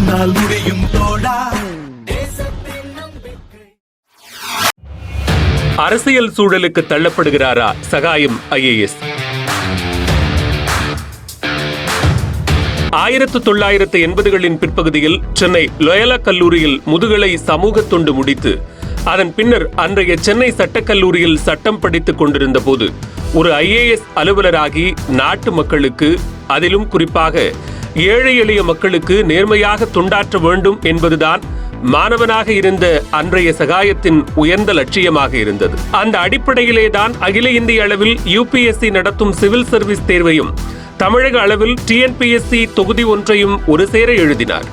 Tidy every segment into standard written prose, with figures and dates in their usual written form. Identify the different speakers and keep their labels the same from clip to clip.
Speaker 1: உன்னால் முடியும் தோழா.
Speaker 2: அரசியல் சூழலுக்கு தள்ளப்படுகிறாரா சகாயம் IAS? 1980களின் பிற்பகுதியில் சென்னை லோயலா கல்லூரியில் முதுகலை சமூக தொண்டு முடித்து அதன் பின்னர் அன்றைய சென்னை சட்டக்கல்லூரியில் சட்டம் படித்துக் கொண்டிருந்த போது ஒரு IAS அலுவலராகி நாட்டு மக்களுக்கு, அதிலும் குறிப்பாக ஏழை எளிய மக்களுக்கு நேர்மையாக தொண்டாற்ற வேண்டும் என்பதுதான் மாணவனாக இருந்த அன்றைய சகாயத்தின் உயர்ந்த லட்சியமாக இருந்தது. அந்த அடிப்படையிலேதான் அகில இந்திய அளவில் UPSC நடத்தும் சிவில் சர்வீஸ் தேர்வையும் தமிழக அளவில் TNPSC தொகுதி ஒன்றையும் ஒரு சேர எழுதினார்.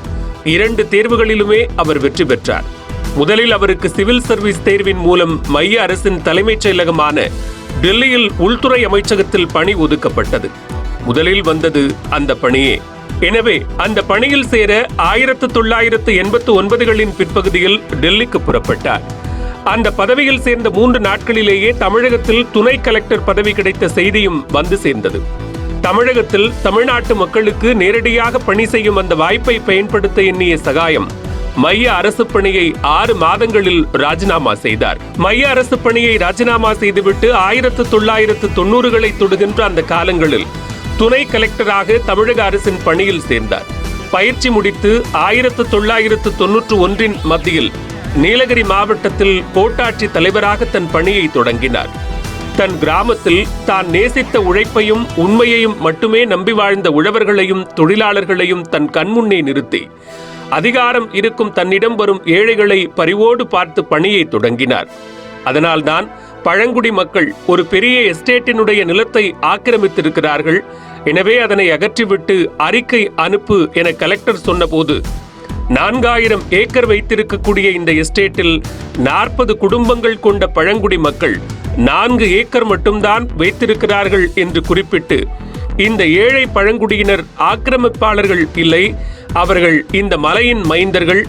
Speaker 2: 2 தேர்வுகளிலுமே அவர் வெற்றி பெற்றார். முதலில் அவருக்கு சிவில் சர்வீஸ் தேர்வின் மூலம் மைய அரசின் தலைமைச் செயலகமான டெல்லியில் உள்துறை அமைச்சகத்தில் பணி ஒதுக்கப்பட்டது. முதலில் வந்தது அந்த பணியே. எனவே அந்த பணியில் சேர 1989களின் பிற்பகுதியில் டெல்லிக்கு புறப்பட்டார். அந்த பதவியில் சேர்ந்த 3 நாட்களிலேயே தமிழகத்தில் துணை கலெக்டர் பதவி கிடைத்த செய்தியும் வந்து சேர்ந்தது. தமிழகத்தில் தமிழ்நாட்டு மக்களுக்கு நேரடியாக பணி செய்யும் அந்த வாய்ப்பை பயன்படுத்த எண்ணிய சகாயம் மைய அரசு பணியை 6 மாதங்களில் ராஜினாமா செய்தார். மைய அரசு பணியை ராஜினாமா செய்துவிட்டு 1990களை தொடுகின்ற அந்த காலங்களில் துணை கலெக்டராக தமிழக அரசின் பணியில் சேர்ந்தார். பயிற்சி முடித்து 1991 மத்தியில் நீலகிரி மாவட்டத்தில் கோட்டாட்சி தலைவராக தன் பணியை தொடங்கினார். தன் கிராமத்தில் தான் நேசித்த உழைப்பையும் உண்மையையும் மட்டுமே நம்பி வாழ்ந்த உழவர்களையும் தொழிலாளர்களையும் தன் கண்முன்னே நிறுத்தி அதிகாரம் இருக்கும் தன்னிடம் வரும் ஏழைகளை பரிவோடு பார்த்து பணியை தொடங்கினார். அதனால்தான் பழங்குடி மக்கள் ஒரு பெரிய எஸ்டேட்டினுடைய நிலத்தை ஆக்கிரமித்திருக்கிறார்கள், எனவே அதனை அகற்றிவிட்டு அறிக்கை அனுப்பு என கலெக்டர் சொன்னபோது 4000 ஏக்கர் வைத்திருக்கக்கூடிய இந்த எஸ்டேட்டில் 40 குடும்பங்கள் கொண்ட பழங்குடி மக்கள் 4 ஏக்கர் மட்டும்தான் வைத்திருக்கிறார்கள் என்று குறிப்பிட்டு, இந்த ஏழை பழங்குடியினர் ஆக்கிரமிப்பாளர்கள் இல்லை, அவர்கள் இந்த மலையின் மைந்தர்கள்,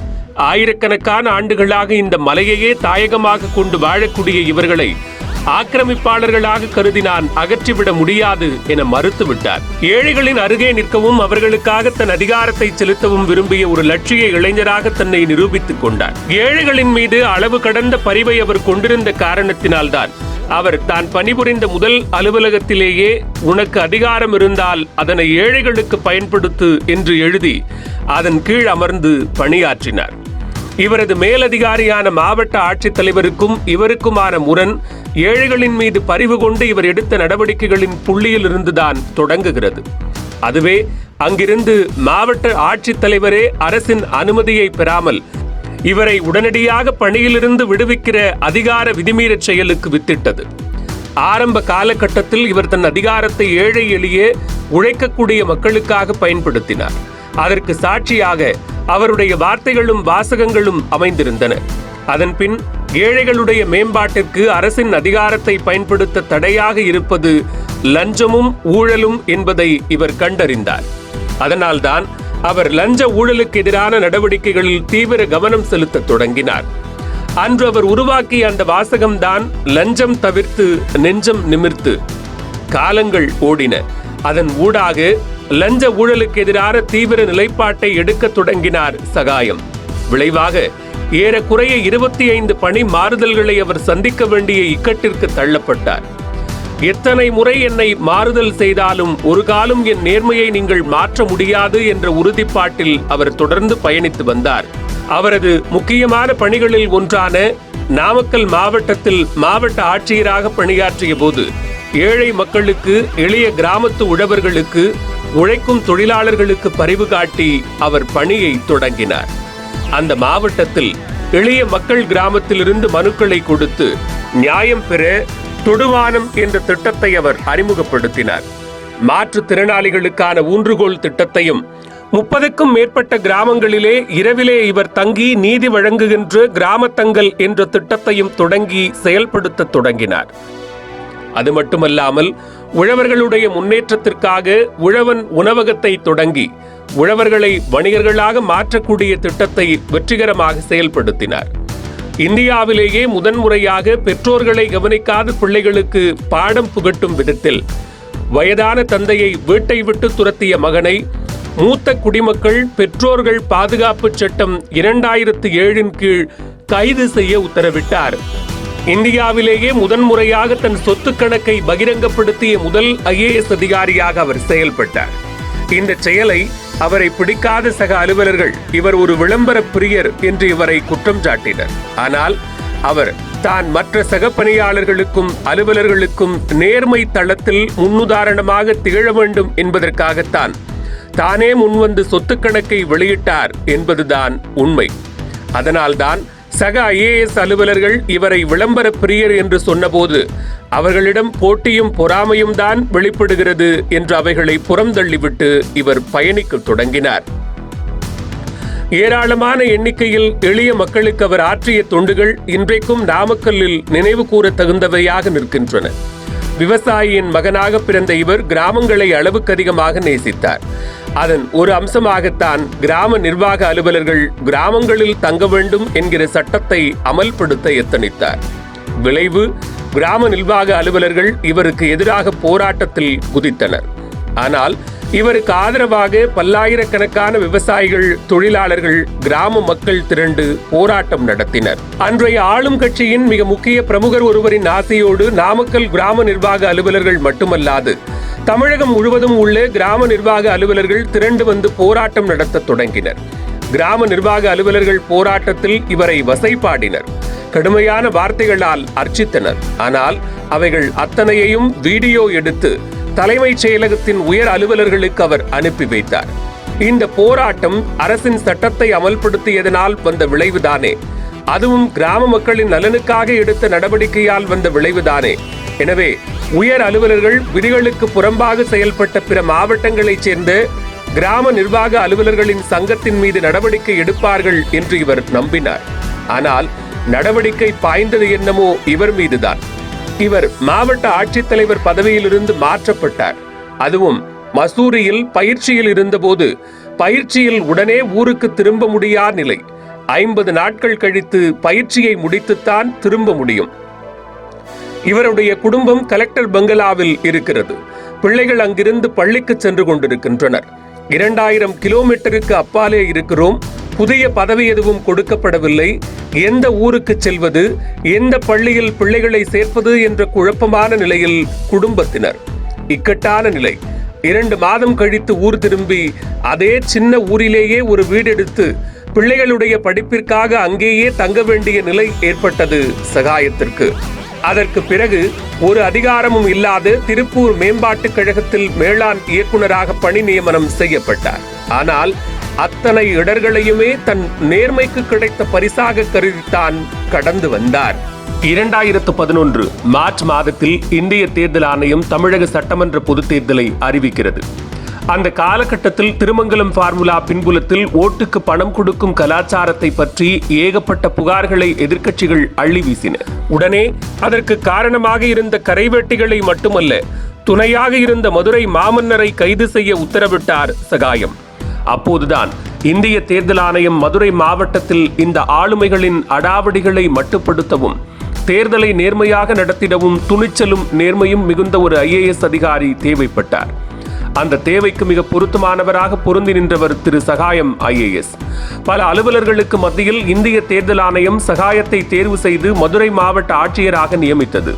Speaker 2: ஆயிரக்கணக்கான ஆண்டுகளாக இந்த மலையையே தாயகமாக கொண்டு வாழக்கூடிய இவர்களை ஆக்கிரமிப்பாளர்களாக கருதி நான் அகற்றிவிட முடியாது என மறுத்துவிட்டார். ஏழைகளின் அருகே நிற்கவும் அவர்களுக்காக தன் அதிகாரத்தை செலுத்தவும் விரும்பிய ஒரு லட்சிய இளைஞராக தன்னை நிரூபித்துக் கொண்டார். ஏழைகளின் மீது அளவு கடந்த பரிவை அவர் கொண்டிருந்த காரணத்தினால்தான் அவர் தான் பணிபுரிந்த முதல் அலுவலகத்திலேயே உனக்கு அதிகாரம் இருந்தால் அதனை ஏழைகளுக்கு பயன்படுத்து என்று எழுதி அதன் கீழ் அமர்ந்து பணியாற்றினார். இவரது மேலதிகாரியான மாவட்ட ஆட்சித்தலைவருக்கும் இவருக்குமான முரண் ஏழைகளின் மீது பரிவு கொண்டு இவர் எடுத்த நடவடிக்கைகளின் புள்ளியில் இருந்துதான் தொடங்குகிறது. அதுவே அங்கிருந்து மாவட்ட ஆட்சித்தலைவரே அரசின் அனுமதியை பெறாமல் இவரை உடனடியாக பணியிலிருந்து விடுவிக்கிற அதிகார விதிமீறச் செயலுக்கு வித்திட்டது. ஆரம்ப காலகட்டத்தில் இவர் தன் அதிகாரத்தை ஏழை எளிய உழைக்கக்கூடிய மக்களுக்காக பயன்படுத்தினார். அதற்கு சாட்சியாக அவருடைய வார்த்தைகளும் வாசகங்களும் அமைந்திருந்தன. அதன்பின் ஏழைகளுடைய மேம்பாட்டிற்கு அரசின் அதிகாரத்தை பயன்படுத்த தடையாக இருப்பது லஞ்சமும் ஊழலும் என்பதை இவர் கண்டறிந்தார். அதனால்தான் அவர் லஞ்ச ஊழலுக்கு எதிரான நடவடிக்கைகளில் தீவிர கவனம் செலுத்த தொடங்கினார். அன்று அவர் உருவாக்கிய அந்த வாசகம்தான் லஞ்சம் தவிர்த்து நெஞ்சம் நிமிர்த்து. காலங்கள் ஓடின. அதன் ஊடாக லஞ்ச ஊழலுக்கு எதிரான தீவிர நிலைப்பாட்டை எடுக்க தொடங்கினார் சகாயம். விளைவாக ஏறக்குறைய 25 பணி மாறுதல்களை அவர் சந்திக்க வேண்டிய இக்கட்டிற்கு தள்ளப்பட்டார். எத்தனை முறை என்னை மாறுதல் செய்தாலும் ஒரு காலம் என் நேர்மையை நீங்கள் மாற்ற முடியாது என்ற உறுதிப்பாட்டில் அவர் தொடர்ந்து பயணித்து வந்தார். அவரது முக்கியமான பணிகளில் ஒன்றான நாமக்கல் மாவட்டத்தில் மாவட்ட ஆட்சியராக பணியாற்றிய போது ஏழை மக்களுக்கு, எளிய கிராமத்து உழவர்களுக்கு, உழைக்கும் தொழிலாளர்களுக்கு பரிவு காட்டி அவர் பணியை தொடங்கினார். அந்த மாவட்டத்தில் எளிய மக்கள் கிராமத்திலிருந்து மனுக்களை கொடுத்து நியாயம் பெற தொடுவானம் என்ற திட்டத்தை அவர் அறிமுகப்படுத்தினார். மாற்றுத்திறனாளிகளுக்கான ஊன்றுகோல் திட்டத்தையும் 30க்கும் மேற்பட்ட கிராமங்களிலே இரவிலே இவர் தங்கி நீதி வழங்குகின்ற கிராமத்தங்கள் என்ற திட்டத்தையும் தொடங்கி செயல்படுத்த தொடங்கினார். அது மட்டுமல்லாமல் உழவர்களுடைய முன்னேற்றத்திற்காக உழவன் உணவகத்தை தொடங்கி உழவர்களை வணிகர்களாக மாற்றக்கூடிய திட்டத்தை வெற்றிகரமாக செயல்படுத்தினார். இந்தியாவிலேயே முதன்முறையாக பெற்றோர்களை கவனிக்காத பிள்ளைகளுக்கு பாடம் புகட்டும் விதத்தில் வயதான தந்தையை வீட்டை விட்டு துரத்திய மகனை மூத்த குடிமக்கள் பெற்றோர்கள் பாதுகாப்பு சட்டம் 2007 கீழ் கைது செய்ய உத்தரவிட்டார். இந்தியாவிலேயே முதன்முறையாக தன் சொத்து கணக்கை பகிரங்கப்படுத்திய முதல் IAS அதிகாரியாக அவர் செயல்பட்டார். இந்த செயலை அவரை பிடிக்காத சக அலுவலர்கள் இவர் ஒரு விளம்பர பிரியர் என்று இவரை குற்றம் சாட்டினர். ஆனால் அவர் தான் மற்ற சக பணியாளர்களுக்கும் அலுவலர்களுக்கும் நேர்மை தளத்தில் முன்னுதாரணமாக திகழ வேண்டும் என்பதற்காகத்தான் தானே முன்வந்து சொத்து கணக்கை வெளியிட்டார் என்பதுதான் உண்மை. அதனால்தான் சக IAS அலுவலர்கள் இவரை விளம்பர பிரியர் என்று சொன்னபோது அவர்களிடம் போட்டியும் பொறாமையும் தான் வெளிப்படுகிறது என்று அவைகளை புறந்தள்ளிவிட்டு இவர் பயணிக்க தொடங்கினார். ஏராளமான எண்ணிக்கையில் எளிய மக்களுக்கு அவர் ஆற்றிய தொண்டுகள் இன்றைக்கும் நாமக்கல்லில் நினைவு கூற தகுந்தவையாக நிற்கின்றன. விவசாயியின் மகனாக பிறந்த இவர் கிராமங்களை அளவுக்கு அதிகமாக நேசித்தார். அதன் ஒரு அம்சமாகத்தான் கிராம நிர்வாக அலுவலர்கள் கிராமங்களில் தங்க வேண்டும் என்கிற சட்டத்தை அமல்படுத்த எத்தனித்தார். விளைவு, கிராம நிர்வாக அலுவலர்கள் இவருக்கு எதிராக போராட்டத்தில் குதித்தனர். ஆனால் இவருக்கு ஆதரவாக பல்லாயிரக்கணக்கான விவசாயிகள், தொழிலாளர்கள், கிராம மக்கள் திரண்டு போராட்டம் நடத்தினர். அன்றைய ஆளும் கட்சியின் மிக முக்கிய பிரமுகர் ஒருவரின் ஆசையோடு நாமக்கல் கிராம நிர்வாக அலுவலர்கள் மட்டுமல்லாது தமிழகம் முழுவதும் உள்ள கிராம நிர்வாக அலுவலர்கள் திரண்டு வந்து போராட்டம் நடத்த தொடங்கினர். கிராம நிர்வாக அலுவலர்கள் போராட்டத்தில் இவரை வசைபாடினர், கடுமையான வார்த்தைகளால் அர்ச்சித்தனர். ஆனால் அவைகள் அத்தனையையும் வீடியோ எடுத்து தலைமைச் செயலகத்தின் உயர் அலுவலர்களுக்கு அவர் அனுப்பி வைத்தார். இந்த போராட்டம் அரசின் சட்டத்தை அமல்படுத்தியதனால் வந்த விளைவுதானே, அதுவும் கிராம மக்களின் நலனுக்காக எடுத்த நடவடிக்கையால் வந்த விளைவுதானே. எனவே உயர் அலுவலர்கள் விதிகளுக்கு புறம்பாக செயல்பட்ட பிற மாவட்டங்களைச் சேர்ந்த கிராம நிர்வாக அலுவலர்களின் சங்கத்தின் மீது நடவடிக்கை எடுப்பார்கள் என்று இவர் நம்பினார். ஆனால் நடவடிக்கை பாய்ந்தது என்னமோ இவர் மீதுதான். இவர் மாவட்ட ஆட்சித்தலைவர் பதவியிலிருந்து மாற்றப்பட்டார். அதுவும் மசூரியில் பயிற்சியில் இருந்தபோது பயிற்சியில் உடனே ஊருக்கு திரும்ப முடியாத நிலை. 50 நாட்கள் கழித்து பயிற்சியை முடித்துத்தான் திரும்ப முடியும். இவருடைய குடும்பம் கலெக்டர் பங்களாவில் இருக்கிறது. பிள்ளைகள் அங்கிருந்து பள்ளிக்கு சென்று கொண்டிருக்கின்றனர். 2000 கிலோமீட்டருக்கு அப்பாலே இருக்கிறோம். புதிய பதவி எதுவும் கொடுக்கப்படவில்லை. எந்த ஊருக்கு செல்வது, எந்த பள்ளியில் பிள்ளைகளை சேர்ப்பது என்ற குழப்பமான நிலையில் குடும்பத்தினர். இக்கட்டான நிலை. 2 மாதம் கழித்து ஊர் திரும்பி அதே சின்ன ஊரிலேயே ஒரு வீடெடுத்து பிள்ளைகளுடைய படிப்பிற்காக அங்கேயே தங்க வேண்டிய நிலை ஏற்பட்டது சகாயத்திற்கு. அதற்கு பிறகு ஒரு அதிகாரமும் இல்லாத திருப்பூர் மேம்பாட்டுக் கழகத்தில் மேலாண் இயக்குநராக பணி நியமனம் செய்யப்பட்டார். ஆனால் அத்தனை இடர்களையுமே தன் நேர்மைக்கு கிடைத்த பரிசாக கருதித்தான் கடந்து வந்தார். 2011 மார்ச் மாதத்தில் இந்திய தேர்தல் ஆணையம் தமிழக சட்டமன்ற பொதுத் தேர்தலை அறிவிக்கிறது. அந்த காலகட்டத்தில் திருமங்கலம் ஃபார்முலா பின்புலத்தில் ஓட்டுக்கு பணம் கொடுக்கும் கலாச்சாரத்தை பற்றி ஏகப்பட்ட புகார்களை எதிர்க்கட்சிகள் அள்ளி வீசின. உடனே அதற்கு காரணமாக இருந்த கரைவேட்டிகளை மட்டுமல்ல, துணையாக இருந்த மதுரை மாமன்னரை கைது செய்ய உத்தரவிட்டார் சகாயம். அப்போதுதான் இந்திய தேர்தல் ஆணையம் மதுரை மாவட்டத்தில் இந்த ஆளுமைகளின் அடாவடிகளை மட்டுப்படுத்தவும் தேர்தலை நேர்மையாக நடத்திடவும் துணிச்சலும் நேர்மையும் மிகுந்த ஒரு IAS அதிகாரி தேவைப்பட்டார். அந்த தேவைக்கு மிக பொருத்தமானவராக பொருந்தி நின்றவர் திரு சகாயம் IAS. பல அலுவலர்களுக்கு மத்தியில் இந்திய தேர்தல் ஆணையம் சகாயத்தை தேர்வு செய்து மதுரை மாவட்ட ஆட்சியராக நியமித்தது.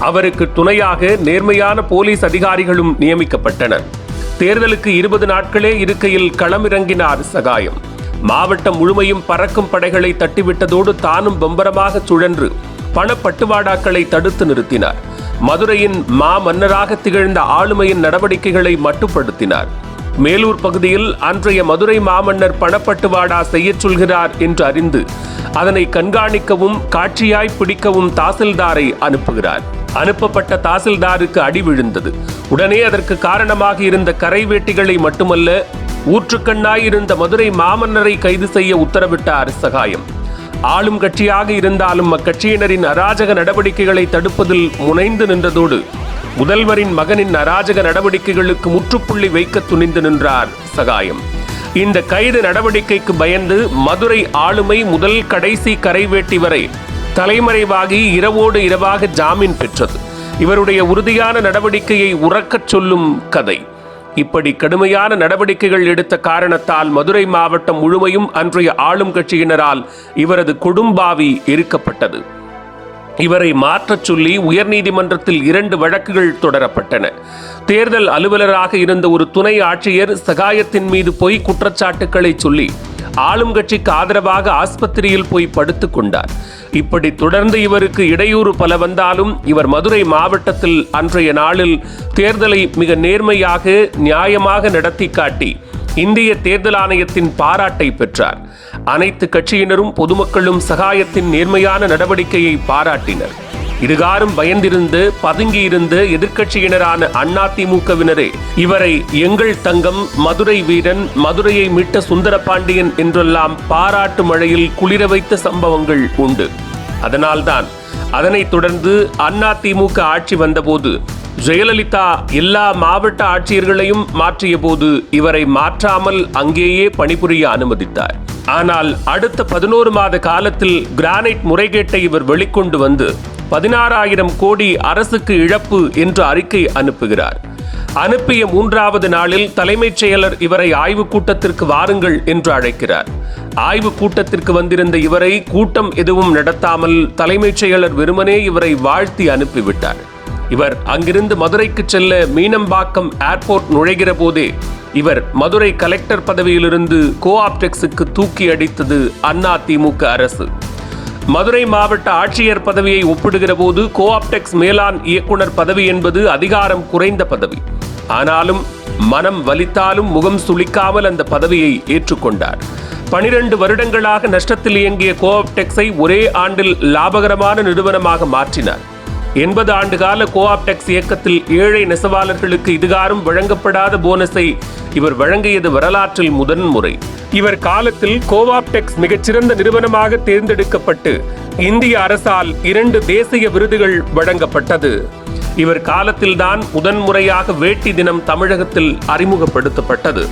Speaker 2: அவருக்கு துணையாக நேர்மையான போலீஸ் அதிகாரிகளும் நியமிக்கப்பட்டனர். தேர்தலுக்கு 20 நாட்களே இருக்கையில் களமிறங்கினார் சகாயம். மாவட்டம் முழுமையும் பறக்கும் படைகளை தட்டிவிட்டதோடு தானும் பம்பரமாக சுழன்று பணப்பட்டுவாடாக்களை தடுத்து நிறுத்தினார். மதுரையின் மன்னராக திகழ்ந்த ஆளுமையின் நடவடிக்கைகளை மட்டுப்படுத்தினார். மேலூர் பகுதியில் அன்றைய மதுரை மாமன்னர் பணப்பட்டுவாடா செய்யச் சொல்கிறார் என்று அறிந்து அதனை கண்காணிக்கவும் காட்சியாய் பிடிக்கவும் தாசில்தாரை அனுப்புகிறார். அனுப்பப்பட்ட தாசில்தாருக்கு அடி விழுந்தது. உடனே அதற்கு காரணமாக இருந்த கரைவேட்டிகளை மட்டுமல்ல, ஊற்றுக்கண்ணாய் இருந்த மதுரை மாமன்னரை கைது செய்ய உத்தரவிட்டார் சகாயம். ஆளும் கட்சியாக இருந்தாலும் அக்கட்சியினரின் அராஜக நடவடிக்கைகளை தடுப்பதில் முனைந்து நின்றதோடு முதல்வரின் மகனின் அராஜக நடவடிக்கைகளுக்கு முற்றுப்புள்ளி வைக்க துணிந்து நின்றார் சகாயம். இந்த கைது நடவடிக்கைக்கு பயந்து மதுரை ஆளுமை முதல் கடைசி கரைவேட்டி வரை தலைமறைவாகி இரவோடு இரவாக ஜாமீன் பெற்றது. இவருடைய உறுதியான நடவடிக்கையை உறக்கச் சொல்லும் கதை. இப்படி கடுமையான நடவடிக்கைகள் எடுத்த காரணத்தால் மதுரை மாவட்டம் முழுமையும் அன்றைய ஆளும் கட்சியினரால் இவரது கொடும்பாவி எரிக்கப்பட்டது. இவரை மாற்றச் சொல்லி உயர்நீதிமன்றத்தில் 2 வழக்குகள் தொடரப்பட்டன. தேர்தல் அலுவலராக இருந்த ஒரு துணை ஆட்சியர் சகாயத்தின் மீது பொய் குற்றச்சாட்டுக்களை சொல்லி ஆளும் கட்சிக்கு ஆதரவாக ஆஸ்பத்திரியில் போய் படுத்துக் கொண்டார். இப்படி தொடர்ந்து இவருக்கு இடையூறு பல வந்தாலும் இவர் மதுரை மாவட்டத்தில் அன்றைய நாளில் தேர்தலை மிக நேர்மையாக நியாயமாக நடத்தி காட்டி இந்திய தேர்தல் ஆணையத்தின் பாராட்டை பெற்றார். அனைத்து கட்சியினரும் பொதுமக்களும் சகாயத்தின் நேர்மையான நடவடிக்கையை பாராட்டினர். இதுகாரும் பயந்திருந்து பதுங்கியிருந்த எதிர்க்கட்சியினரான அதிமுகவினரே இவரை எங்கள் தங்கம், மதுரை வீரன், மதுரையை மீட்ட சுந்தரபாண்டியன் என்றெல்லாம் பாராட்டு மழையில் குளிர வைத்த சம்பவங்கள் உண்டு. அதனால்தான் அதனைத் தொடர்ந்து அதிமுக ஆட்சி வந்தபோது ஜெயலலிதா எல்லா மாவட்ட ஆட்சியர்களையும் மாற்றிய போது இவரை மாற்றாமல் அங்கேயே பணிபுரிய அனுமதித்தார். ஆனால் அடுத்த 11 மாத காலத்தில் கிரானைட் முறைகேட்டை இவர் வெளிக்கொண்டு வந்து 16,000 கோடி அரசுக்கு இழப்பு என்று அறிக்கை அனுப்புகிறார். அனுப்பிய 3வது நாளில் தலைமைச் செயலர் இவரை ஆய்வுக் கூட்டத்திற்கு வாருங்கள் என்று அழைக்கிறார். ஆய்வுக் கூட்டத்திற்கு வந்திருந்த இவரை கூட்டம் எதுவும் நடத்தாமல் தலைமைச் செயலர் வெறுமனே இவரை வாழ்த்தி அனுப்பிவிட்டார். இவர் அங்கிருந்து மதுரைக்கு செல்ல மீனம்பாக்கம் ஏர்போர்ட் நுழைகிற போதே இவர் மதுரை கலெக்டர் பதவியிலிருந்து கோஆப்டெக்ஸுக்கு தூக்கி அடித்தது அதிமுக அரசு. மதுரை மாவட்ட ஆட்சியர் பதவியை ஒப்பிடுகிற போது கோஆப்டெக்ஸ் மேலாண் இயக்குனர் பதவி என்பது அதிகாரம் குறைந்த பதவி. ஆனாலும் மனம் வலித்தாலும் முகம் சுளிக்காமல் அந்த பதவியை ஏற்றுக்கொண்டார். 12 வருடங்களாக நஷ்டத்தில் இயங்கிய கோஆப்டெக்ஸை ஒரே ஆண்டில் லாபகரமான நிறுவனமாக மாற்றினார். 80 ஆண்டு கால கோஆப்டெக்ஸ் இயக்கத்தில் ஏழை நெசவாளர்களுக்கு இதுகாரும் வழங்கப்படாத போனஸை இவர் வழங்கியது வரலாற்றில் முதன்முறை. இவர் காலத்தில் கோஆப்டெக்ஸ் மிகச்சிறந்த நிறுவனமாக தேர்ந்தெடுக்கப்பட்டு இந்திய அரசால் 2 தேசிய விருதுகள் வழங்கப்பட்டது. இவர் காலத்தில்தான் முதன்முறையாக வேட்டி தினம் தமிழகத்தில் அறிமுகப்படுத்தப்பட்டது.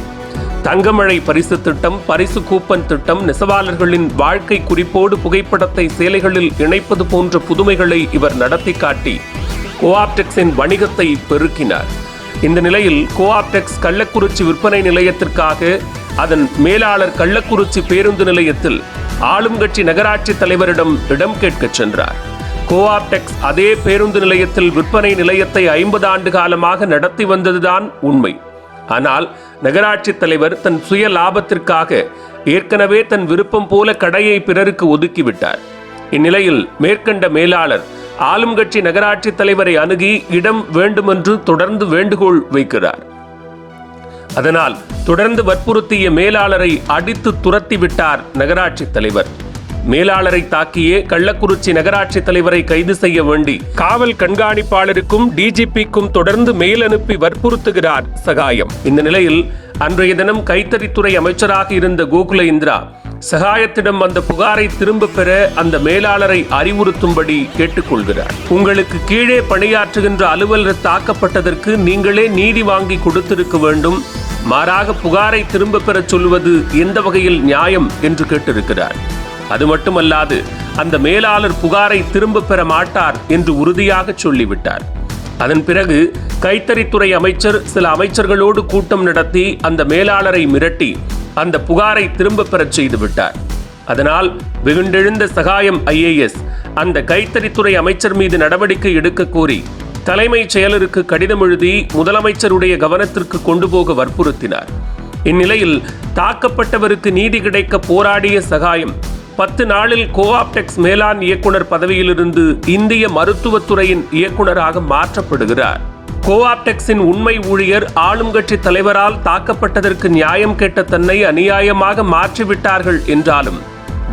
Speaker 2: தங்கமழை பரிசு திட்டம், பரிசு கூப்பன் திட்டம், நெசவாளர்களின் வாழ்க்கை குறிப்போடு புகைப்படத்தை சேலைகளில் இணைப்பது போன்ற புதுமைகளை இவர் நடத்தி காட்டி கோஆப்டெக்ஸின் வணிகத்தை பெருக்கினார். இந்த நிலையில் கோஆப்டெக்ஸ் கள்ளக்குறிச்சி விற்பனை நிலையத்திற்காக அதன் மேலாளர் கள்ளக்குறிச்சி பேருந்து நிலையத்தில் ஆளும் கட்சி நகராட்சி தலைவரிடம் இடம் கேட்கச் சென்றார். கோஆப்டெக்ஸ் அதே பேருந்து நிலையத்தில் விற்பனை நிலையத்தை 50 ஆண்டு காலமாக நடத்தி வந்ததுதான் உண்மை. ஆனால் நகராட்சி தலைவர் தன் சுய லாபத்திற்காக ஏற்கனவே தன் விருப்பம் போல கடையை பிறருக்கு ஒதுக்கிவிட்டார். இந்நிலையில் மேற்கண்ட மேலாளர் ஆளும் கட்சி நகராட்சி தலைவரை அணுகி இடம் வேண்டுமென்று தொடர்ந்து வேண்டுகோள் வைக்கிறார். அதனால் தொடர்ந்து வற்புறுத்திய மேலாளரை அடித்து துரத்திவிட்டார் நகராட்சி தலைவர். மேலாளரை தாக்கிய கள்ளக்குறிச்சி நகராட்சி தலைவரை கைது செய்ய வேண்டி காவல் கண்காணிப்பாளருக்கும் டிஜிபிக்கும் தொடர்ந்து மெயில் அனுப்பி வற்புறுத்துகிறார் சகாயம். இந்த நிலையில் அன்றைய தினம் கைத்தறித்துறை அமைச்சராக இருந்த கோகுல இந்திரா சகாயத்திடம் அந்த புகாரை திரும்ப பெற அந்த மேலாளரை அறிவுறுத்தும்படி கேட்டுக்கொள்கிறார். உங்களுக்கு கீழே பணியாற்றுகின்ற அலுவலர் தாக்கப்பட்டதற்கு நீங்களே நீதி வாங்கி கொடுத்திருக்க வேண்டும், மாறாக புகாரை திரும்ப பெற சொல்வது எந்த வகையில் நியாயம் என்று கேட்டிருக்கிறார். அது மட்டுமல்லாது அந்த மேலாளர் புகாரை திரும்ப பெற மாட்டார் என்று உறுதியாக சொல்லிவிட்டார். அதன் பிறகு கைத்தறித்துறை அமைச்சர் சில அமைச்சர்களோடு கூட்டம் நடத்தி அந்த மேலாளரை மிரட்டி அந்த புகாரை திரும்ப பெறச் செய்து விட்டார். அதனால் வெகுண்டெழுந்த சகாயம் ஐஏஎஸ் அந்த கைத்தறித்துறை அமைச்சர் மீது நடவடிக்கை எடுக்க கோரி தலைமைச் செயலருக்கு கடிதம் எழுதி முதலமைச்சருடைய கவனத்திற்கு கொண்டு போக வற்புறுத்தினார். இந்நிலையில் தாக்கப்பட்டவருக்கு நீதி கிடைக்க போராடிய சகாயம் 10 நாளில் கோஆப்டெக்ஸ் மேலாண் இயக்குனர் பதவியிலிருந்து இந்திய மருத்துவத்துறையின் இயக்குனராக மாற்றப்படுகிறார். கோஆப்டெக்ஸின் உண்மை ஊழியர் ஆளும் கட்சி தலைவரால் தாக்கப்பட்டதற்கு நியாயம் கேட்ட தன்னை அநியாயமாக மாற்றிவிட்டார்கள் என்றாலும்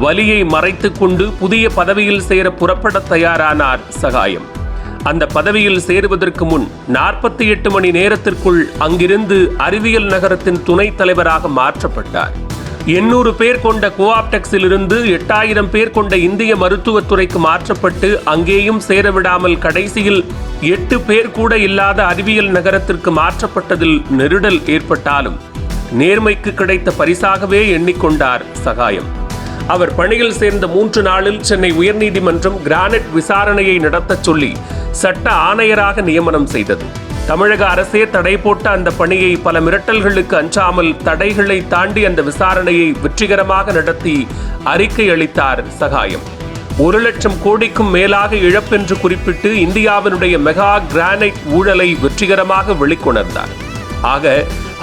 Speaker 2: வலியை மறைத்துக் கொண்டு புதிய பதவியில் சேர புறப்பட தயாரானார் சகாயம். அந்த பதவியில் சேருவதற்கு முன் 48 மணி நேரத்திற்குள் அங்கிருந்து அறிவியல் நகரத்தின் துணைத் தலைவராக மாற்றப்பட்டார். 800 பேர் கொண்ட கோஆப்டெக்ஸில் இருந்து 8000 பேர் கொண்ட இந்திய மருத்துவத்துறைக்கு மாற்றப்பட்டு அங்கேயும் சேரவிடாமல் கடைசியில் 8 பேர் கூட இல்லாத அறிவியல் நகரத்திற்கு மாற்றப்பட்டதில் நெருடல் ஏற்பட்டாலும் நேர்மைக்கு கிடைத்த பரிசாகவே எண்ணிக்கொண்டார் சகாயம். அவர் பணியில் சேர்ந்த 3 நாளில் சென்னை உயர்நீதிமன்றம் கிரானைட் விசாரணையை நடத்தச் சொல்லி சட்ட ஆணையராக நியமனம் செய்தது. தமிழக அரசே தடை போட்ட அந்த பணியை பல மிரட்டல்களுக்கு அஞ்சாமல் தடைகளை தாண்டி அந்த விசாரணையை வெற்றிகரமாக நடத்தி அறிக்கை அளித்தார் சகாயம். 1,00,000 கோடிக்கும் மேலாக இழப்பென்று குறிப்பிட்டு இந்தியாவினுடைய மெகா கிரானைட் ஊழலை வெற்றிகரமாக வெளிக்கொணர்ந்தார். ஆக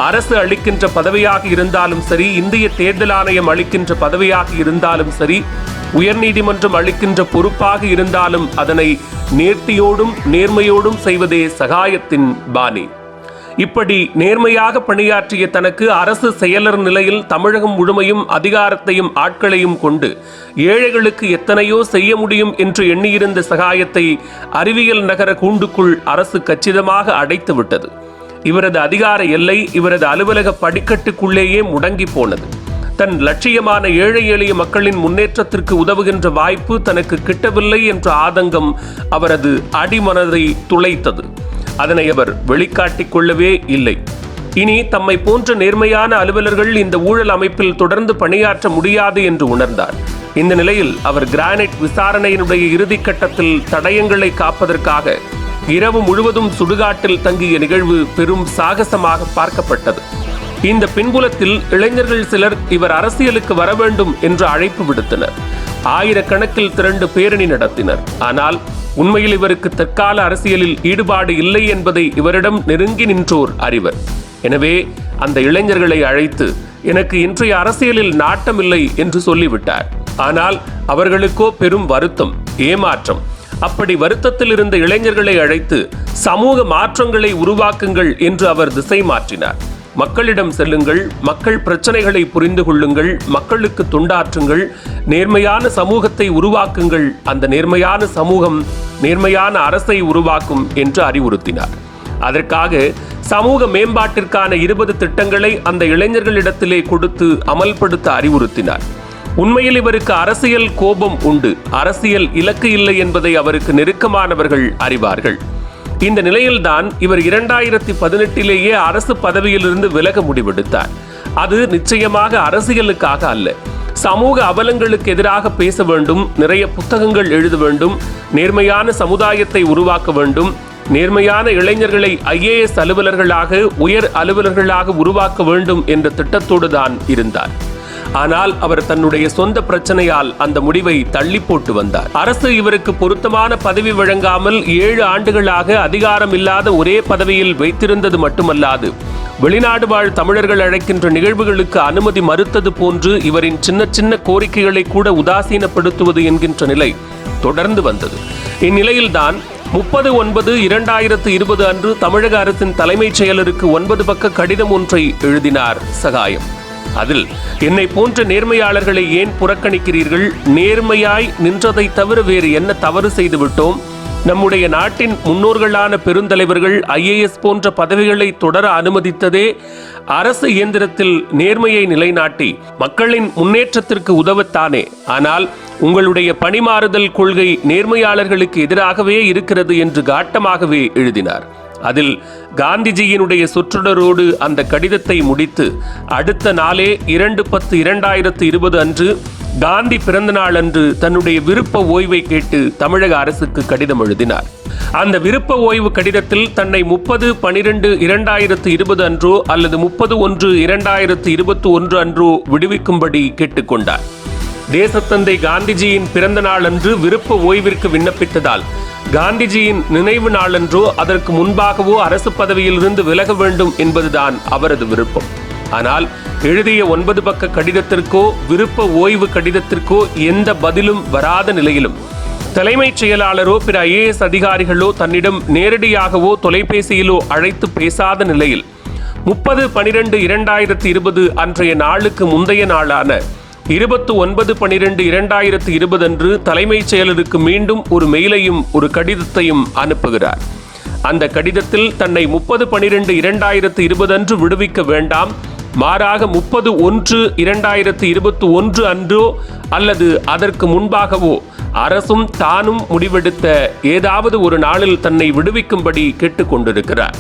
Speaker 2: அரசு அளிக்கின்ற பதவியாக இருந்தாலும் சரி, இந்திய தேர்தல் ஆணையம் அளிக்கின்ற பதவியாக இருந்தாலும் சரி, உயர்நீதிமன்றம் அளிக்கின்ற பொறுப்பாக இருந்தாலும் அதனை நேர்த்தியோடும் நேர்மையோடும் செய்வதே சகாயத்தின் பாணி. இப்படி நேர்மையாக பணியாற்றிய தனக்கு அரசு செயலர் நிலையில் தமிழகம் முழுமையும் அதிகாரத்தையும் ஆட்களையும் கொண்டு ஏழைகளுக்கு எத்தனையோ செய்ய முடியும் என்று எண்ணியிருந்த சகாயத்தை அறிவியல் நகர கூண்டுக்குள் அரசு கச்சிதமாக அடைத்து விட்டது. இவரது அதிகார எல்லை இவரது அலுவலக படிக்கட்டுக்குள்ளேயே முடங்கி போனது. தன் லட்சியமான ஏழை எளிய மக்களின் முன்னேற்றத்திற்கு உதவுகின்ற வாய்ப்பு தனக்கு கிட்டவில்லை என்ற ஆதங்கம் அவரது அடிமனதை துளைத்தது. அதனை அவர் வெளிக்காட்டிக் கொள்ளவே இல்லை. இனி தம்மை போன்ற நேர்மையான அலுவலர்கள் இந்த ஊழல் அமைப்பில் தொடர்ந்து பணியாற்ற முடியாது என்று உணர்ந்தார். இந்த நிலையில் அவர் கிரானைட் விசாரணையினுடைய இறுதி கட்டத்தில் தடயங்களை காப்பதற்காக இரவு முழுவதும் சுடுகாட்டில் தங்கிய நிகழ்வு பெரும் சாகசமாக பார்க்கப்பட்டது. இந்த பின்புலத்தில் இளைஞர்கள் சிலர் இவர் அரசியலுக்கு வர வேண்டும் என்று அழைப்பு விடுத்தனர். ஆயிரக்கணக்கில் திரண்டு பேரணி நடத்தினர். ஆனால் உண்மையில் இவருக்கு தற்கால அரசியலில் ஈடுபாடு இல்லை என்பதை இவரிடம் நெருங்கி நின்றோர் அறிவர். எனவே அந்த இளைஞர்களை அழைத்து, எனக்கு இன்றைய அரசியலில் நாட்டமில்லை என்று சொல்லிவிட்டார். ஆனால் அவர்களுக்கோ பெரும் வருத்தம், ஏமாற்றம். அப்படி வருத்தத்தில் இருந்த இளைஞர்களை அழைத்து சமூக மாற்றங்களை உருவாக்குங்கள் என்று அவர் திசை மாற்றினார். மக்களிடம் செல்லுங்கள், மக்கள் பிரச்சனைகளை புரிந்து கொள்ளுங்கள், மக்களுக்கு தொண்டாற்றுங்கள், நேர்மையான சமூகத்தை உருவாக்குங்கள், அந்த நேர்மையான சமூகம் நேர்மையான அரசை உருவாக்கும் என்று அறிவுறுத்தினார். அதற்காக சமூக மேம்பாட்டிற்கான 20 திட்டங்களை அந்த இளைஞர்களிடத்திலே கொடுத்து அமல்படுத்த அறிவுறுத்தினார். உண்மையில் இவருக்கு அரசியல் கோபம் உண்டு, அரசியல் இலக்கு இல்லை என்பதை அவருக்கு நெருக்கமானவர்கள் அறிவார்கள். இந்த நிலையில்தான் இவர் 2018 அரசு பதவியிலிருந்து விலக முடிவெடுத்தார். அது நிச்சயமாக அரசியலுக்காக அல்ல, சமூக அவலங்களுக்கு எதிராக பேச வேண்டும், நிறைய புத்தகங்கள் எழுத வேண்டும், நேர்மையான சமுதாயத்தை உருவாக்க வேண்டும், நேர்மையான இளைஞர்களை IAS அலுவலர்களாக உயர் அலுவலர்களாக உருவாக்க வேண்டும் என்ற திட்டத்தோடு தான் இருந்தார். ஆனால் அவர் தன்னுடைய சொந்த பிரச்சனையால் அந்த முடிவை தள்ளி போட்டு வந்தார். அரசு இவருக்கு பொருத்தமான பதவி வழங்காமல் 7 ஆண்டுகளாக அதிகாரம் இல்லாத ஒரே பதவியில் வைத்திருந்தது மட்டுமல்லாது, வெளிநாடு வாழ் தமிழர்கள் அழைக்கின்ற நிகழ்வுகளுக்கு அனுமதி மறுத்தது போன்று இவரின் சின்ன சின்ன கோரிக்கைகளை கூட உதாசீனப்படுத்துவது என்கின்ற நிலை தொடர்ந்து வந்தது. இந்நிலையில்தான் 30/9/2020 அன்று தமிழக அரசின் தலைமைச் செயலருக்கு 9 பக்க கடிதம் ஒன்றை எழுதினார் சகாயம். அதில், என்னை போன்ற நேர்மையாளர்களை ஏன் புறக்கணிக்கிறீர்கள்? நேர்மையாய் நின்றதை தவிர வேறு என்ன தவறு செய்து விட்டோம்? நம்முடைய நாட்டின் முன்னோர்களான பெருந்தலைவர்கள் IAS போன்ற பதவிகளை தொடர அனுமதித்ததே அரசு இயந்திரத்தில் நேர்மையை நிலைநாட்டி மக்களின் முன்னேற்றத்திற்கு உதவத்தானே. ஆனால் உங்களுடைய பணிமாறுதல் கொள்கை நேர்மையாளர்களுக்கு எதிராகவே இருக்கிறது என்று காட்டமாகவே எழுதினார். அதில் காந்திஜியினுடைய சொற்றொடரோடு அந்த கடிதத்தை முடித்து அடுத்த நாளே 2/10/2020 அன்று காந்தி பிறந்த நாள் அன்று தன்னுடைய விருப்ப ஓய்வை கேட்டு தமிழக அரசுக்கு கடிதம் எழுதினார். அந்த விருப்ப ஓய்வு கடிதத்தில் தன்னை 30/12/2020 அன்றோ அல்லது 30/1/2021 அன்றோ விடுவிக்கும்படி கேட்டுக்கொண்டார். தேசத்தந்தை காந்திஜியின் பிறந்த நாள் அன்று விருப்ப ஓய்விற்கு விண்ணப்பித்ததால் காந்திஜியின் நினைவு நாளன்றோ அதற்கு முன்பாகவோ அரசு பதவியிலிருந்து விலக வேண்டும் என்பதுதான் அவரது விருப்பம். ஆனால் எழுதிய 9 பக்க கடிதத்திற்கோ விருப்ப ஓய்வு கடிதத்திற்கோ எந்த பதிலும் வராத நிலையிலும் தலைமைச் செயலாளரோ பிற IAS அதிகாரிகளோ தன்னிடம் நேரடியாகவோ தொலைபேசியிலோ அழைத்து பேசாத நிலையில் 30/12/2020 அன்றைய நாளுக்கு முந்தைய நாளான 29/12/2020 அன்று தலைமைச் செயலருக்கு மீண்டும் ஒரு மெயிலையும் ஒரு கடிதத்தையும் அனுப்புகிறார். அந்த கடிதத்தில் தன்னை 30/12/2020 அன்று விடுவிக்க வேண்டாம், மாறாக 30/1/2021 அன்றோ அல்லது அதற்கு முன்பாகவோ அரசும் தானும் முடிவெடுத்த ஏதாவது ஒரு நாளில் தன்னை விடுவிக்கும்படி கேட்டுக்கொண்டிருக்கிறார்.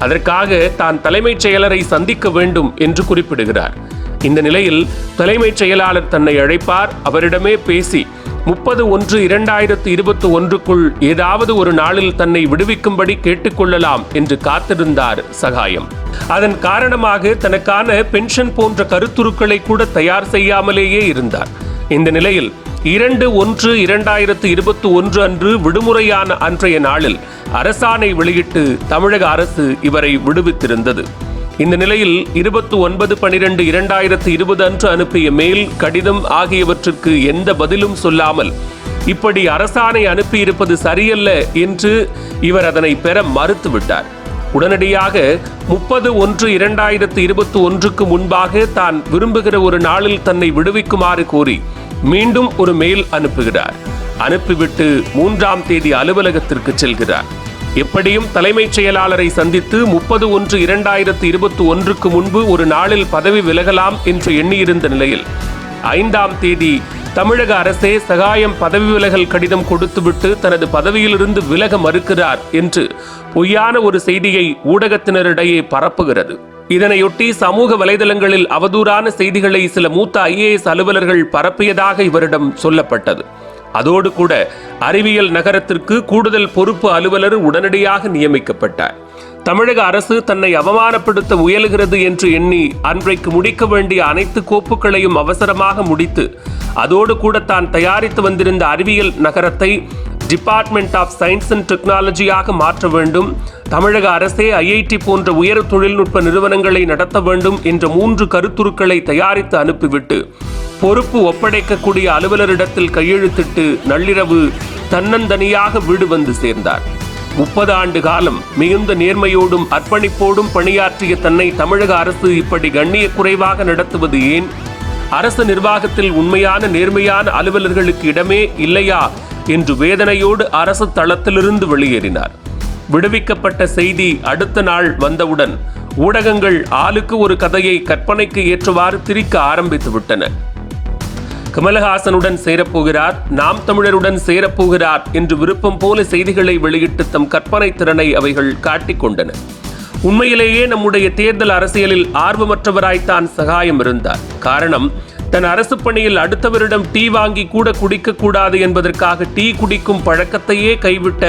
Speaker 2: அதற்காக தான் தலைமைச் செயலரை சந்திக்க வேண்டும் என்று குறிப்பிடுகிறார். இந்த நிலையில் தலைமைச் செயலாளர் தன்னை அழைப்பார், அவரிடமே பேசி 30/1/2021 ஏதாவது ஒரு நாளில் தன்னை விடுவிக்கும்படி கேட்டுக்கொள்ளலாம் என்று காத்திருந்தார் சகாயம். அதன் காரணமாக தனக்கான பென்ஷன் போன்ற கருத்துருக்களை கூட தயார் செய்யாமலேயே இருந்தார். இந்த நிலையில் 2/1/2021 அன்று விடுமுறையான அன்றைய நாளில் அரசாணை வெளியிட்டு தமிழக அரசு இவரை விடுவித்திருந்தது. இந்த நிலையில் 29/12/2020 அன்று அனுப்பிய மெயில், கடிதம் ஆகியவற்றிற்கு எந்த பதிலும் சொல்லாமல் இப்படி அரசாணை அனுப்பியிருப்பது சரியல்ல என்று இவர் அதனை பெற மறுத்துவிட்டார். உடனடியாக 30/1/2021 முன்பாக தான் விரும்புகிற ஒரு நாளில் தன்னை விடுவிக்குமாறு கோரி மீண்டும் ஒரு மெயில் அனுப்புகிறார். அனுப்பிவிட்டு 3ஆம் தேதி அலுவலகத்திற்கு செல்கிறார். எப்படியும் தலைமைச் செயலாளரை சந்தித்து 30/1/2021 முன்பு ஒரு நாளில் பதவி விலகலாம் என்று எண்ணியிருந்த நிலையில் 5ஆம் தேதி தமிழக அரசே சகாயம் பதவி விலகல் கடிதம் கொடுத்துவிட்டு தனது பதவியிலிருந்து விலக மறுக்கிறார் என்று பொய்யான ஒரு செய்தியை ஊடகத்தினரிடையே பரப்புகிறது. இதனையொட்டி சமூக வலைதளங்களில் அவதூறான செய்திகளை சில மூத்த IAS அலுவலர்கள் பரப்பியதாக இவரிடம் சொல்லப்பட்டது. அதோடு கூட அறிவியல் நகரத்திற்கு கூடுதல் பொறுப்பு அலுவலர் உடனடியாக நியமிக்கப்பட்டார். தமிழக அரசு தன்னை அவமானப்படுத்த முயலுகிறது என்று எண்ணி அன்றைக்கு முடிக்க வேண்டிய அனைத்து கோப்புகளையும் அவசரமாக முடித்து அதோடு கூட தான் தயாரித்து வந்திருந்த அறிவியல் நகரத்தை டிபார்ட்மெண்ட் ஆஃப் சயின்ஸ் அண்ட் டெக்னாலஜியாக மாற்ற வேண்டும், தமிழக அரசே IIT போன்ற உயர் தொழில்நுட்ப நிறுவனங்களை நடத்த வேண்டும் என்ற 3 கருத்துருக்களை தயாரித்து அனுப்பிவிட்டு பொறுப்பு ஒப்படைக்கக்கூடிய அலுவலரிடத்தில் கையெழுத்திட்டு நள்ளிரவு தன்னந்தனியாக வீடு வந்து சேர்ந்தார். 30 ஆண்டு காலம் மிகுந்த நேர்மையோடும் அர்ப்பணிப்போடும் பணியாற்றிய தன்னை தமிழக அரசு இப்படி கண்ணிய குறைவாக நடத்துவது ஏன்? அரசு நிர்வாகத்தில் உண்மையான நேர்மையான அலுவலர்களுக்கு இடமே இல்லையா என்று வேதனையோடு அரசு தளத்திலிருந்து வெளியேறினார். விடுவிக்கப்பட்ட செய்தி அடுத்த நாள் வந்தவுடன் ஊடகங்கள் ஆளுக்கு ஒரு கதையை கற்பனைக்கு ஏற்றவாறு திரிக்க ஆரம்பித்து விட்டன. கமலஹாசனுடன் சேரப்போகிறார், நாம் தமிழருடன் சேரப்போகிறார் என்று விருப்பம் போல செய்திகளை வெளியிட்டு தம் கற்பனை திறனை அவைகள் காட்டிக் கொண்டன. உண்மையிலேயே நம்முடைய தேர்தல் அரசியலில் ஆர்வமற்றவராய்த்தான் சகாயம் இருந்தார். காரணம், தன் அரசு பணியில் அடுத்தவரிடம் டீ வாங்கி கூட குடிக்கக்கூடாது என்பதற்காக டீ குடிக்கும் பழக்கத்தையே கைவிட்ட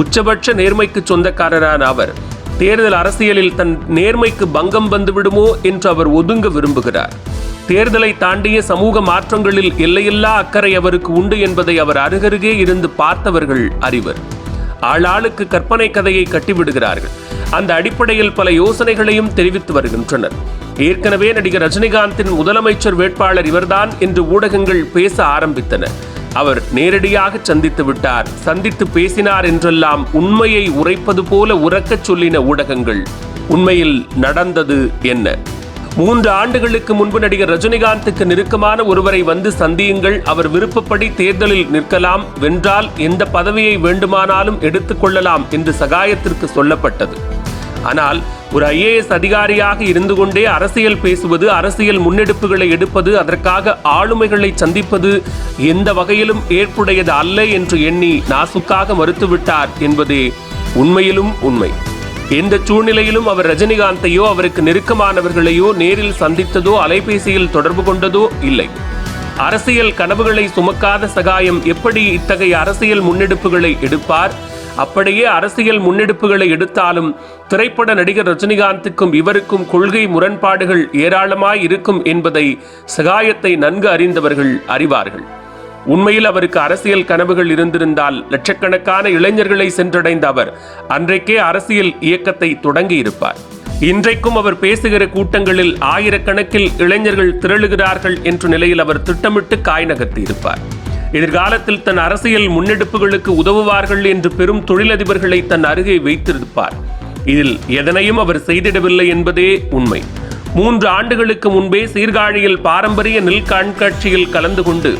Speaker 2: உச்சபட்ச நேர்மைக்கு சொந்தக்காரரான அவர் தேர்தல் அரசியலில் தன் நேர்மைக்கு பங்கம் வந்துவிடுமோ என்று அவர் ஒதுங்க விரும்புகிறார். தேர்தலை தாண்டிய சமூக மாற்றங்களில் எல்லையில்லா அக்கறை அவருக்கு உண்டு என்பதை அவர் அருகருகே இருந்து பார்த்தவர்கள் அறிவர். ஆளாளுக்கு கற்பனை கதையை கட்டிவிடுகிறார்கள். அந்த அடிப்படையில் பல யோசனைகளையும் தெரிவித்து வருகின்றனர். ஏற்கனவே நடிகர் ரஜினிகாந்தின் முதலமைச்சர் வேட்பாளர் இவர்தான் என்று ஊடகங்கள் பேச ஆரம்பித்தன. அவர் நேரடியாக சந்தித்து விட்டார், சந்தித்து பேசினார் என்றெல்லாம் உண்மையை உரைப்பது போல உரக்கச் சொல்லின ஊடகங்கள். உண்மையில் நடந்தது என்ன? 3 ஆண்டுகளுக்கு முன்பு நடிகர் ரஜினிகாந்துக்கு நெருக்கமான ஒருவரை வந்து சந்தியுங்கள், அவர் விருப்பப்படி தேர்தலில் நிற்கலாம், வென்றால் எந்த பதவியை வேண்டுமானாலும் எடுத்துக்கொள்ளலாம் என்று சகாயத்திற்கு சொல்லப்பட்டது. ஆனால் ஒரு IAS அதிகாரியாக இருந்து கொண்டே அரசியல் பேசுவது, அரசியல் முன்னெடுப்புகளை எடுப்பது, அதற்காக ஆளுமைகளை சந்திப்பது எந்த வகையிலும் ஏற்புடையது அல்ல என்று எண்ணி நாசுக்காக மறுத்துவிட்டார் என்பதே உண்மையிலும் உண்மை. எந்த சூழ்நிலையிலும் அவர் ரஜினிகாந்தையோ அவருக்கு நெருக்கமானவர்களையோ நேரில் சந்தித்ததோ அலைபேசியில் தொடர்பு கொண்டதோ இல்லை. அரசியல் கனவுகளை சுமக்காத சகாயம் எப்படி இத்தகைய அரசியல் முன்னெடுப்புகளை எடுப்பார்? அப்படியே அரசியல் முன்னெடுப்புகளை எடுத்தாலும் திரைப்பட நடிகர் ரஜினிகாந்துக்கும் இவருக்கும் கொள்கை முரண்பாடுகள் ஏராளமாய் இருக்கும் என்பதை சகாயத்தை நன்கு அறிந்தவர்கள் அறிவார்கள். உண்மையில் அவருக்கு அரசியல் கனவுகள் இருந்திருந்தால் லட்சக்கணக்கான இளைஞர்களை சென்றடைந்த அவர் அன்றைக்கே அரசியல் இயக்கத்தை தொடங்கி இருப்பார். இன்றைக்கும் அவர் பேசுகிற கூட்டங்களில் ஆயிரக்கணக்கில் இளைஞர்கள் திரளுகிறார்கள் என்ற நிலையில் அவர் திட்டமிட்டு காய் நகர்த்தி இருப்பார். எதிர்காலத்தில் தன் அரசியல் முன்னெடுப்புகளுக்கு உதவுவார்கள் என்று பெரும் தொழிலதிபர்களை தன் அருகே வைத்திருப்பார். இதில் எதனையும் அவர் செய்திடவில்லை என்பதே உண்மை. 3 ஆண்டுகளுக்கு முன்பே சீர்காழியில் பாரம்பரிய நெல் கண்காட்சியில் கலந்து கொண்டு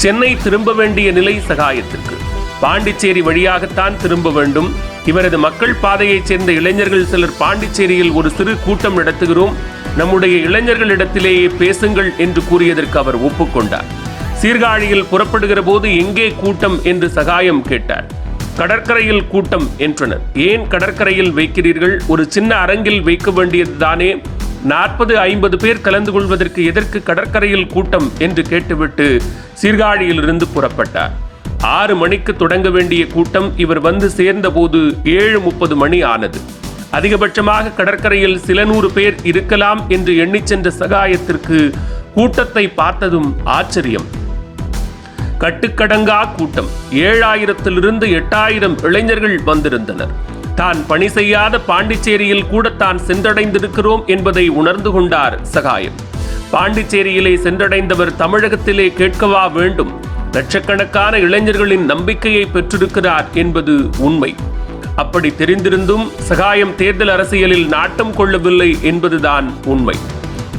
Speaker 2: சென்னை திரும்ப வேண்டிய நிலை சகாயத்திற்கு. பாண்டிச்சேரி வழியாகத்தான் திரும்ப வேண்டும். இவரது மக்கள் பாதையைச் சேர்ந்த இளைஞர்கள் சிலர் பாண்டிச்சேரியில் ஒரு சிறு கூட்டம் நடத்துகிறோம், நம்முடைய இளைஞர்களிடத்திலேயே பேசுங்கள் என்று கூறியதற்கு அவர் ஒப்புக்கொண்டார். சீர்காழியில் புறப்படுகிற போது எங்கே கூட்டம் என்று சகாயம் கேட்டார். கடற்கரையில் கூட்டம் என்றனர். ஏன் கடற்கரையில் வைக்கிறீர்கள்? ஒரு சின்ன அரங்கில் வைக்க வேண்டியது தானே. 40-50 பேர் கலந்து கொள்வதற்கு எதற்கு கடற்கரையில் கூட்டம் என்று கேட்டுவிட்டு சீர்காழியிலிருந்து புறப்பட்டார். 6 மணிக்கு தொடங்க வேண்டிய கூட்டம் இவர் வந்து சேர்ந்தபோது 7:30 மணி ஆனது. அதிகபட்சமாக கடற்கரையில் சில 100 பேர் இருக்கலாம் என்று எண்ணிச் சென்ற சகாயத்திற்கு கூட்டத்தை பார்த்ததும் ஆச்சரியம். கட்டுக்கடங்கா கூட்டம். 7000-லிருந்து 8000 இளைஞர்கள் வந்திருந்தனர். தான் பணி செய்யாத பாண்டிச்சேரியில் கூட தான் சென்றடைந்திருக்கிறோம் என்பதை உணர்ந்து கொண்டார் சகாயம். பாண்டிச்சேரியிலே சென்றடைந்தவர் தமிழகத்திலே கேட்கவா வேண்டும்? லட்சக்கணக்கான இளைஞர்களின் நம்பிக்கையை பெற்றிருக்கிறார் என்பது உண்மை. அப்படி தெரிந்திருந்தும் சகாயம் தேர்தல் அரசியலில் நாட்டம் கொள்ளவில்லை என்பதுதான் உண்மை.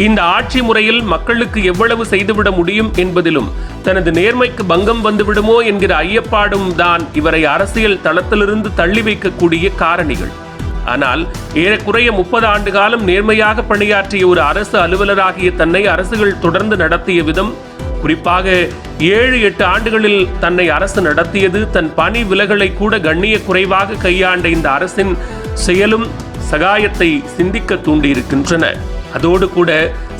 Speaker 2: இந்த ஆட்சி முறையில் மக்களுக்கு எவ்வளவு செய்துவிட முடியும் என்பதிலும் தனது நேர்மைக்கு பங்கம் வந்துவிடுமோ என்கிற ஐயப்பாடும் தான் இவரை அரசியல் தளத்திலிருந்து தள்ளி வைக்கக்கூடிய காரணிகள். ஆனால் ஏறக்குறைய 30 ஆண்டு காலம் நேர்மையாக பணியாற்றிய ஒரு அரசு அலுவலராகிய தன்னை அரசுகள் தொடர்ந்து நடத்திய விதம், குறிப்பாக 7-8 ஆண்டுகளில் தன்னை அரசு நடத்தியது, தன் பணி விலகலை கூட கண்ணிய குறைவாக கையாண்ட இந்த அரசின் செயலும் சகாயத்தை சிந்திக்க தூண்டியிருக்கின்றன. அதோடு கூட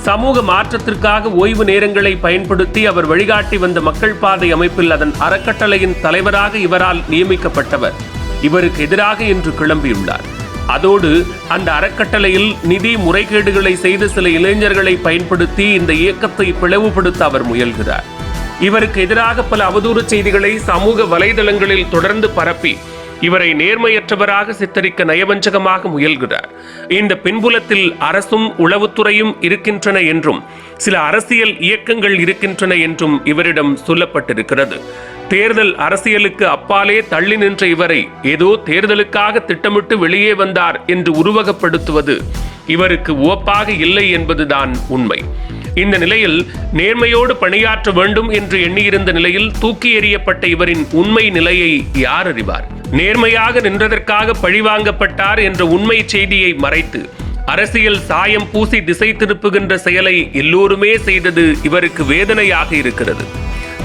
Speaker 2: சமூக மாற்றத்திற்காக ஓய்வு நேரங்களை பயன்படுத்தி அவர் வழிகாட்டி வந்த மக்கள் பாதை அமைப்பில் அதன் அறக்கட்டளையின் தலைவராக இவரால் நியமிக்கப்பட்டவர் இவருக்கு எதிராக இன்று கிளம்பியுள்ளார். அதோடு அந்த அறக்கட்டளையில் நிதி முறைகேடுகளை செய்த சில இளைஞர்களை பயன்படுத்தி இந்த இயக்கத்தை பிளவுபடுத்த அவர் முயல்கிறார். இவருக்கு எதிராக பல அவதூறு செய்திகளை சமூக வலைதளங்களில் தொடர்ந்து பரப்பி இவரை நேர்மையற்றவராக சித்தரிக்க நயவஞ்சகமாக முயல்கிறார். இந்த பின்புலத்தில் அரசும் உளவுத்துறையும் இருக்கின்றன என்றும் சில அரசியல் இயக்கங்கள் இருக்கின்றன என்றும் இவரிடம் சொல்லப்பட்டிருக்கிறது. தேர்தல் அரசியலுக்கு அப்பாலே தள்ளி நின்ற இவரை ஏதோ தேர்தலுக்காக திட்டமிட்டு வெளியே வந்தார் என்று உருவகப்படுத்துவது இவருக்கு உவப்பாக இல்லை என்பதுதான் உண்மை. இந்த நிலையில் நேர்மையோடு பணியாற்ற வேண்டும் என்று எண்ணியிருந்த நிலையில் தூக்கி எறியப்பட்ட இவரின் உண்மை நிலையை யார் அறிவார்? நேர்மையாக நின்றதற்காக பழிவாங்கப்பட்டார் என்ற உண்மை செய்தியை மறைத்து அரசியல் சாயம் பூசி திசை திருப்புகின்ற செயலை எல்லோருமே செய்தது இவருக்கு வேதனையாக இருக்கிறது.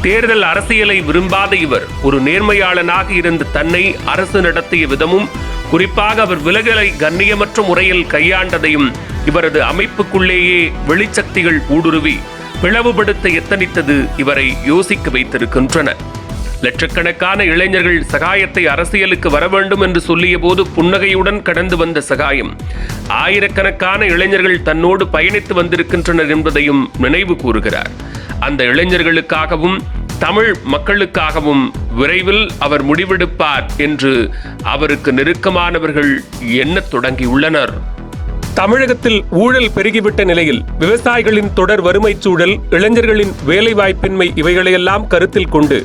Speaker 2: தேர்தல் அரசியலை விரும்பாத இவர் ஒரு நேர்மையாளனாக இருந்த தன்னை அரசு நடத்திய விதமும், குறிப்பாக அவர் விலகலை கண்ணியமற்ற முறையில் கையாண்டதையும் இவரது அமைப்புக்குள்ளேயே வெளிச்சக்திகள் ஊடுருவி பிளவுபடுத்த எத்தனித்தது இவரை யோசிக்க வைத்திருக்கின்றன. லட்சக்கணக்கான இளைஞர்கள் சகாயத்தை அரசியலுக்கு வர வேண்டும் என்று சொல்லிய போது புன்னகையுடன் கடந்து வந்த சகாயம் ஆயிரக்கணக்கான இளைஞர்கள் தன்னோடு பயணித்து வந்திருக்கின்றனர் என்பதையும் நினைவு கூறுகிறார். அந்த இளைஞர்களுக்காகவும் தமிழ் மக்களுக்காகவும் விரைவில் அவர் முடிவெடுப்பார் என்று அவருக்கு நெருக்கமானவர்கள் எண்ணத் தொடங்கியுள்ளனர். தமிழகத்தில் ஊழல் பெருகிவிட்ட நிலையில் விவசாயிகளின் தொடர் வறுமை சூழல், இளைஞர்களின் வேலைவாய்ப்பின்மை இவைகளையெல்லாம் கருத்தில் கொண்டு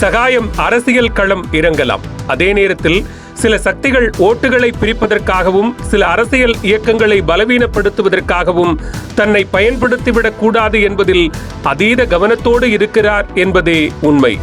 Speaker 2: சகாயம் அரசியல் களம் இறங்கலாம். அதே நேரத்தில் சில சக்திகள் ஓட்டுகளை பிரிப்பதற்காகவும் சில அரசியல் இயக்கங்களை பலவீனப்படுத்துவதற்காகவும் தன்னை பயன்படுத்திவிடக் கூடாது என்பதில் அதீத கவனத்தோடு இருக்கிறார் என்பதே உண்மை.